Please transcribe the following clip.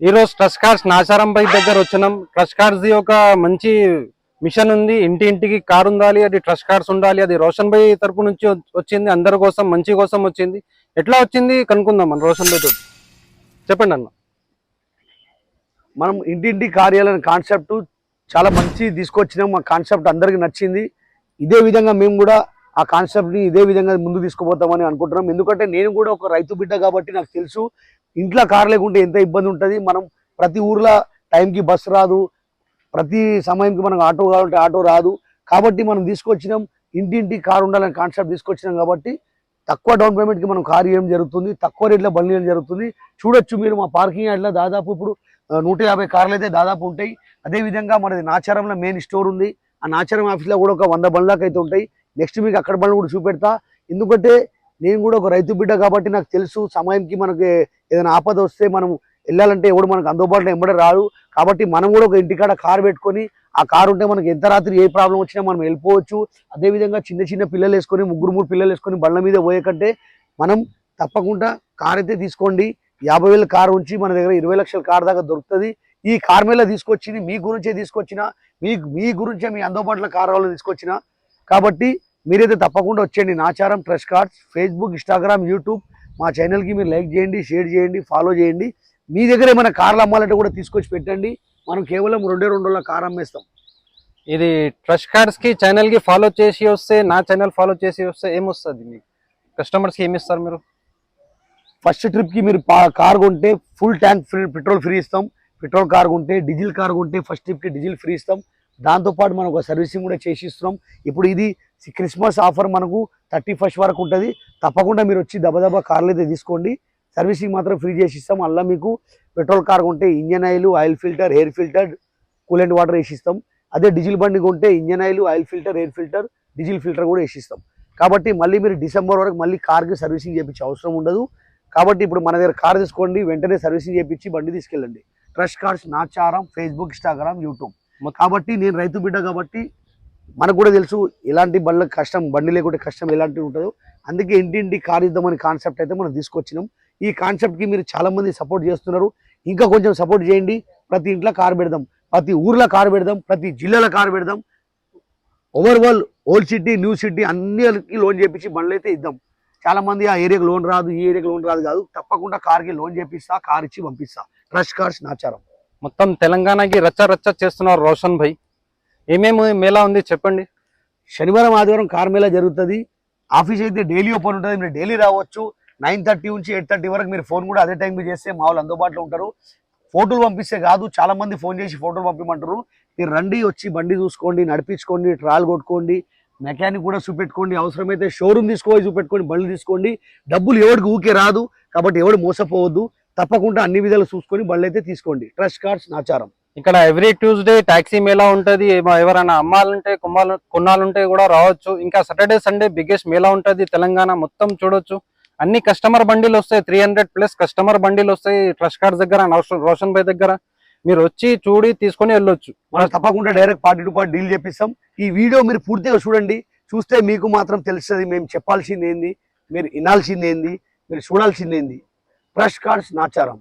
ఈ రోజు trust cards Nacharam by దగ్గర వచ్చినాం. ట్రస్ట్ కార్డ్స్ ది ఒక మంచి మిషన్ ఉంది. ఇంటి ఇంటికి కార్ ఉండాలి, అది ట్రస్ట్ కార్డ్స్ ఉండాలి. అది రోషన్ బై తరపు నుంచి వచ్చింది, అందరి కోసం మంచి కోసం వచ్చింది. ఎట్లా వచ్చింది కనుక్కుందాం మన రోషన్ బై తోటి. చెప్పండి అన్న. మనం ఇంటింటి కార్యాలయం కాన్సెప్ట్ చాలా మంచి తీసుకొచ్చినాం. మా కాన్సెప్ట్ అందరికీ నచ్చింది. ఇదే విధంగా మేము కూడా ఆ కాన్సెప్ట్ని ఇదే విధంగా ముందు తీసుకుపోతామని అనుకుంటున్నాం. ఎందుకంటే నేను కూడా ఒక రైతు బిడ్డ కాబట్టి నాకు తెలుసు ఇంట్లో కారు లేకుంటే ఎంత ఇబ్బంది ఉంటుంది. మనం ప్రతి ఊర్లో టైంకి బస్సు రాదు, ప్రతి సమయంకి మనకు ఆటో కావాలంటే ఆటో రాదు. కాబట్టి మనం తీసుకొచ్చినాం ఇంటింటి కారు ఉండాలని కాన్సెప్ట్ తీసుకొచ్చినాం. కాబట్టి తక్కువ డౌన్ పేమెంట్కి మనం కారు ఇవ్వడం జరుగుతుంది, తక్కువ రేట్లో బండి ఇవ్వడం జరుగుతుంది. చూడొచ్చు మీరు మా పార్కింగ్ యార్డ్లో దాదాపు ఇప్పుడు 150 కార్లు అయితే దాదాపు ఉంటాయి. అదేవిధంగా మనది నాచారంలో మెయిన్ స్టోర్ ఉంది. ఆ నాచారం ఆఫీస్లో కూడా ఒక 100 బండ్లకు అయితే ఉంటాయి. నెక్స్ట్ మీకు అక్కడ బండ్లు కూడా చూపెడతా. ఎందుకంటే నేను కూడా ఒక రైతు బిడ్డ కాబట్టి నాకు తెలుసు సమయంకి మనకి ఏదైనా ఆపద వస్తే మనం వెళ్ళాలంటే ఎవడు మనకు అందుబాటులో ఎంబడే రాదు. కాబట్టి మనం కూడా ఒక ఇంటికాడ కారు పెట్టుకొని ఆ కారు ఉంటే మనకి ఎంత రాత్రి ఏ ప్రాబ్లం వచ్చినా మనం వెళ్ళిపోవచ్చు. అదేవిధంగా చిన్న చిన్న పిల్లలు వేసుకొని 3 పిల్లలు వేసుకొని బండ్ల మీద పోయే కంటే మనం తప్పకుండా కారు అయితే తీసుకోండి. 50,000 కారు ఉంచి మన దగ్గర 20 లక్షల కారు దాకా దొరుకుతుంది. ఈ కార్ మీద తీసుకొచ్చింది మీ గురించే తీసుకొచ్చిన, మీ గురించే మీ అందుబాటులో కారు వాళ్ళు తీసుకొచ్చిన. కాబట్టి మీరైతే తప్పకుండా వచ్చేయండి. Nacharam trust cards Facebook, Instagram, YouTube మా ఛానల్కి మీరు లైక్ చేయండి, షేర్ చేయండి, ఫాలో చేయండి. మీ దగ్గర ఏమైనా కార్లు అమ్మాలంటే కూడా తీసుకొచ్చి పెట్టండి. మనం కేవలం 2 రోజుల్లో కారు అమ్మేస్తాం. ఇది ట్రస్ట్ కార్డ్స్ కి ఛానల్ కి ఫాలో చేసి వస్తే, నా ఛానల్ ఫాలో చేసి వస్తే ఏమొస్తుంది మీకు? కస్టమర్స్కి ఏమి ఇస్తారు మీరు? ఫస్ట్ ట్రిప్కి మీరు కారు కొంటే ఫుల్ ట్యాంక్ పెట్రోల్ ఫ్రీ ఇస్తాం. పెట్రోల్ కారు కొంటే, డీజిల్ కారు కొంటే ఫస్ట్ ట్రిప్కి డీజిల్ ఫ్రీ ఇస్తాం. దాంతోపాటు మనం ఒక సర్వీసింగ్ కూడా చేసి ఇస్తున్నాం. ఇప్పుడు ఇది క్రిస్మస్ ఆఫర్ మనకు 31st వరకు ఉంటుంది. తప్పకుండా మీరు వచ్చి దబదబా కార్లు అయితే తీసుకోండి. సర్వీసింగ్ మాత్రం ఫ్రీ చేసి ఇస్తాం. అలా మీకు పెట్రోల్ కార్ కొంటే engine oil filter, air filter, coolant water వేసి ఇస్తాం. అదే డీజిల్ బండి కొంటే engine oil filter, air filter, diesel filter కూడా వేసి ఇస్తాం. కాబట్టి మళ్ళీ మీరు డిసెంబర్ వరకు మళ్ళీ కార్కి సర్వీసింగ్ చేయించే అవసరం ఉండదు. కాబట్టి ఇప్పుడు మన దగ్గర కార్ తీసుకోండి, వెంటనే సర్వీసింగ్ చేయించి బండి తీసుకెళ్ళండి. Trust cards Nacharam Facebook, Instagram, YouTube. కాబట్టి నేను రైతు బిడ్డ కాబట్టి మనకు కూడా తెలుసు ఎలాంటి బండ్లకు కష్టం, బండి లేకుంటే కష్టం ఎలాంటివి ఉంటుందో. అందుకే ఇంటింటి కార్ ఇద్దామని కాన్సెప్ట్ అయితే మనం తీసుకొచ్చినాం. ఈ కాన్సెప్ట్కి మీరు చాలామంది సపోర్ట్ చేస్తున్నారు. ఇంకా కొంచెం సపోర్ట్ చేయండి. ప్రతి ఇంట్లో కారు పెడదాం, ప్రతి ఊర్లో కారు పెడదాం, ప్రతి జిల్లాలో కారు పెడదాం. Overall old city, new city అన్నిటికీ లోన్ చేపించి బండ్లు అయితే ఇద్దాం. చాలామంది ఆ ఏరియాకి లోన్ రాదు, ఈ ఏరియాకి లోన్ రాదు కాదు. తప్పకుండా కార్కి లోన్ చేపిస్తా, కార్ ఇచ్చి పంపిస్తా. Trust cards Nacharam. మొత్తం తెలంగాణకి రచ్చ రచ్చ చేస్తున్నారు రోషన్ భాయ్. ఏమేమి మేళా ఉంది చెప్పండి. శనివారం, ఆదివారం కార్ మేళా జరుగుతుంది. ఆఫీస్ అయితే డైలీ ఓపెన్ ఉంటుంది. మీరు డైలీ రావచ్చు. 9:30 నుంచి 8:30 వరకు మీరు ఫోన్ కూడా అదే టైంకి చేస్తే మా వాళ్ళు అందుబాటులో ఉంటారు. ఫోటోలు పంపిస్తే కాదు, చాలా మంది ఫోన్ చేసి ఫోటోలు పంపించమంటారు. మీరు రండి, వచ్చి బండి చూసుకోండి, నడిపించుకోండి, ట్రాల్ కొట్టుకోండి, మెకానిక్ కూడా చూపెట్టుకోండి. అవసరమైతే షోరూమ్ తీసుకోవాలి, చూపెట్టుకోండి, బండ్లు తీసుకోండి. డబ్బులు ఎవరికి ఊకే రాదు కాబట్టి ఎవడు మోసపోవద్దు. తప్పకుండా అన్ని విధాలు చూసుకొని బండ్లు అయితే తీసుకోండి. Trust cards Nacharam. ఇక్కడ ఎవ్రీ ట్యూస్డే టాక్సీ మేళా ఉంటది. ఎవరైనా అమ్మాలంటే కొనాలంటే కూడా రావచ్చు. ఇంకా సాటర్డే సండే బిగ్గెస్ట్ మేళా ఉంటది. తెలంగాణ మొత్తం చూడొచ్చు. అన్ని కస్టమర్ బండిలు వస్తాయి. 300+ కస్టమర్ బండిలు వస్తాయి ట్రస్ట్ కార్డ్స్ దగ్గర, రోషన్ భాయ్ దగ్గర. మీరు వచ్చి చూడి తీసుకొని వెళ్ళొచ్చు. మనం తప్పకుండా direct party to party deal చేపిస్తాం. ఈ వీడియో మీరు పూర్తిగా చూడండి. చూస్తే మీకు మాత్రం తెలుస్తుంది మేము చెప్పాల్సింది ఏంది, మీరు వినాల్సింది ఏంది, మీరు చూడాల్సింది ఏంది. Trust cards Nacharam.